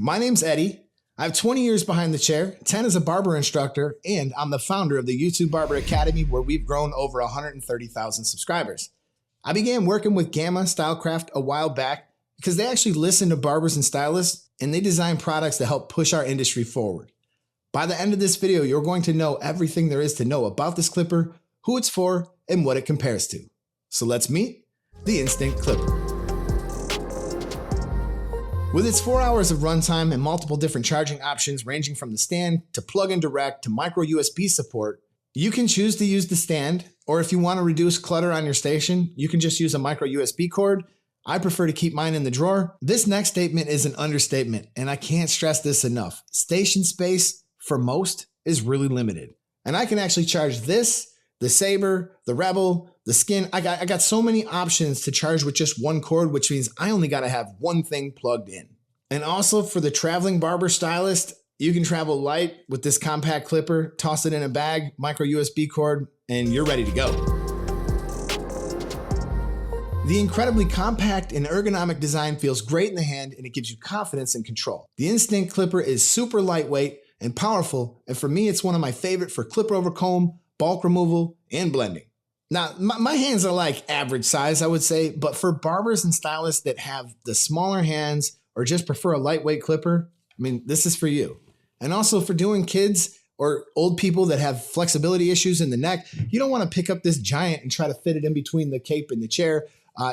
My name's Eddie. I have 20 years behind the chair, 10 as a barber instructor, and I'm the founder of the YouTube Barber Academy, where we've grown over 130,000 subscribers. I began working with Gamma Stylecraft a while back because they actually listen to barbers and stylists, and they design products to help push our industry forward. By the end of this video, you're going to know everything there is to know about this clipper, who it's for, and what it compares to. So let's meet the Instinct Clipper. With its 4 hours of runtime and multiple different charging options ranging from the stand to plug-in direct to micro USB support, you can choose to use the stand, or if you want to reduce clutter on your station, you can just use a micro USB cord. I prefer to keep mine in the drawer. This next statement is an understatement, and I can't stress this enough. Station space, for most, is really limited. And I can actually charge this, the Saber, the Rebel, the Skin. I got so many options to charge with just one cord, which means I only got to have one thing plugged in. And also for the traveling barber stylist, you can travel light with this compact clipper, toss it in a bag, micro USB cord, and you're ready to go. The incredibly compact and ergonomic design feels great in the hand, and it gives you confidence and control. The Instinct Clipper is super lightweight and powerful, and for me, it's one of my favorite for clipper over comb, bulk removal, and blending. Now, my hands are like average size, I would say, but for barbers and stylists that have the smaller hands or just prefer a lightweight clipper, I mean, this is for you. And also for doing kids or old people that have flexibility issues in the neck, you don't want to pick up this giant and try to fit it in between the cape and the chair.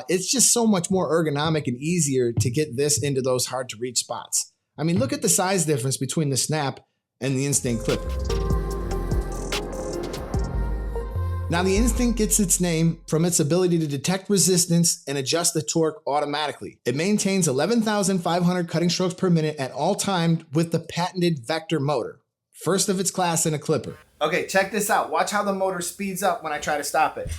It's just so much more ergonomic and easier to get this into those hard to reach spots. I mean, look at the size difference between the Snap and the Instinct Clipper. Now, the Instinct gets its name from its ability to detect resistance and adjust the torque automatically. It maintains 11,500 cutting strokes per minute at all times with the patented vector motor. First of its class in a clipper. Okay, check this out. Watch how the motor speeds up when I try to stop it.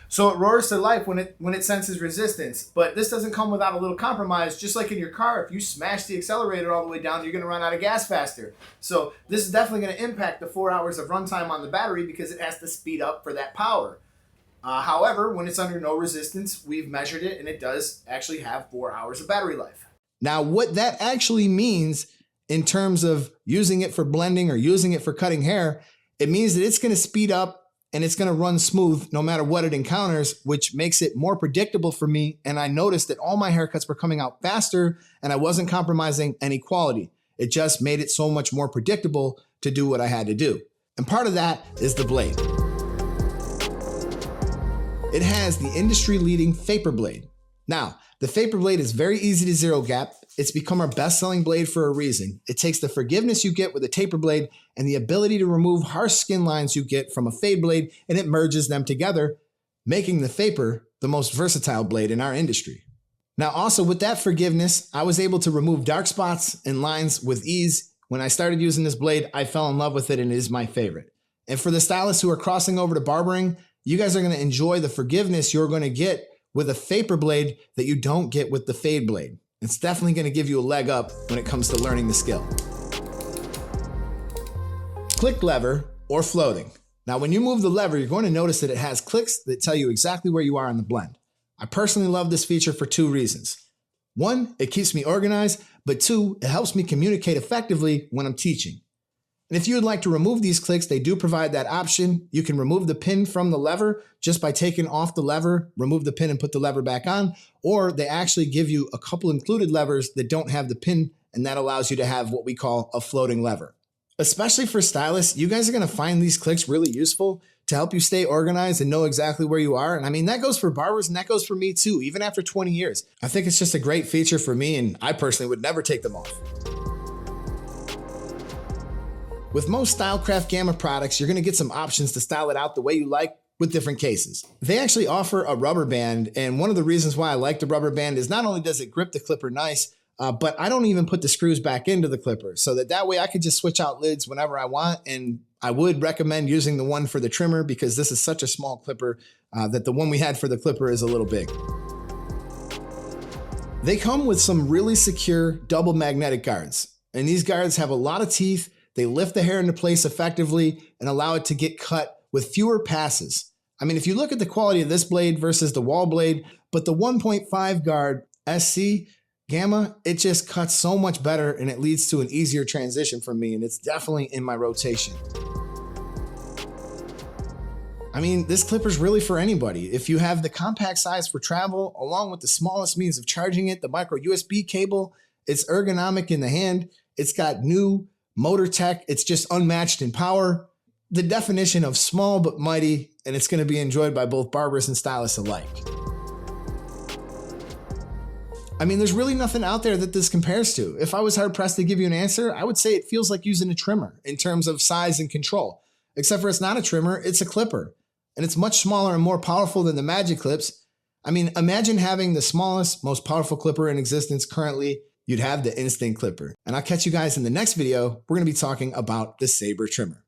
So it roars to life when it senses resistance, but this doesn't come without a little compromise. Just like in your car, if you smash the accelerator all the way down, you're gonna run out of gas faster. So this is definitely gonna impact the 4 hours of runtime on the battery because it has to speed up for that power. However, when it's under no resistance, we've measured it and it does actually have 4 hours of battery life. Now, what that actually means in terms of using it for blending or using it for cutting hair, it means that it's gonna speed up and it's gonna run smooth no matter what it encounters, which makes it more predictable for me. And I noticed that all my haircuts were coming out faster and I wasn't compromising any quality. It just made it so much more predictable to do what I had to do. And part of that is the blade. It has the industry-leading Vapor blade. Now, the Vapor blade is very easy to zero gap. It's become our best-selling blade for a reason. It takes the forgiveness you get with a taper blade and the ability to remove harsh skin lines you get from a fade blade, and it merges them together, making the Vapor the most versatile blade in our industry. Now, also with that forgiveness, I was able to remove dark spots and lines with ease. When I started using this blade, I fell in love with it and it is my favorite. And for the stylists who are crossing over to barbering, you guys are gonna enjoy the forgiveness you're gonna get with a Vapor blade that you don't get with the fade blade. It's definitely gonna give you a leg up when it comes to learning the skill. Click lever or floating. Now, when you move the lever, you're going to notice that it has clicks that tell you exactly where you are in the blend. I personally love this feature for two reasons. One, it keeps me organized, but two, it helps me communicate effectively when I'm teaching. And if you would like to remove these clicks, they do provide that option. You can remove the pin from the lever just by taking off the lever, remove the pin and put the lever back on, or they actually give you a couple included levers that don't have the pin, and that allows you to have what we call a floating lever. Especially for stylists, you guys are gonna find these clicks really useful to help you stay organized and know exactly where you are. And I mean, that goes for barbers and that goes for me too, even after 20 years. I think it's just a great feature for me, and I personally would never take them off. With most Stylecraft Gamma products, you're gonna get some options to style it out the way you like with different cases. They actually offer a rubber band, and one of the reasons why I like the rubber band is not only does it grip the clipper nice, but I don't even put the screws back into the clipper, so that way I could just switch out lids whenever I want. And I would recommend using the one for the trimmer because this is such a small clipper that the one we had for the clipper is a little big. They come with some really secure double magnetic guards, and these guards have a lot of teeth. They lift the hair into place effectively and allow it to get cut with fewer passes. I mean, if you look at the quality of this blade versus the wall blade, but the 1.5 guard SC, Gamma, it just cuts so much better and it leads to an easier transition for me, and it's definitely in my rotation. I mean, this clipper's really for anybody. If you have the compact size for travel, along with the smallest means of charging it, the micro USB cable, it's ergonomic in the hand, it's got new motor tech, it's just unmatched in power. The definition of small but mighty, and it's gonna be enjoyed by both barbers and stylists alike. I mean, there's really nothing out there that this compares to. If I was hard pressed to give you an answer, I would say it feels like using a trimmer in terms of size and control. Except for it's not a trimmer, it's a clipper. And it's much smaller and more powerful than the Magic Clips. I mean, imagine having the smallest, most powerful clipper in existence currently. You'd have the Instinct Clipper. And I'll catch you guys in the next video. We're going to be talking about the Sabre trimmer.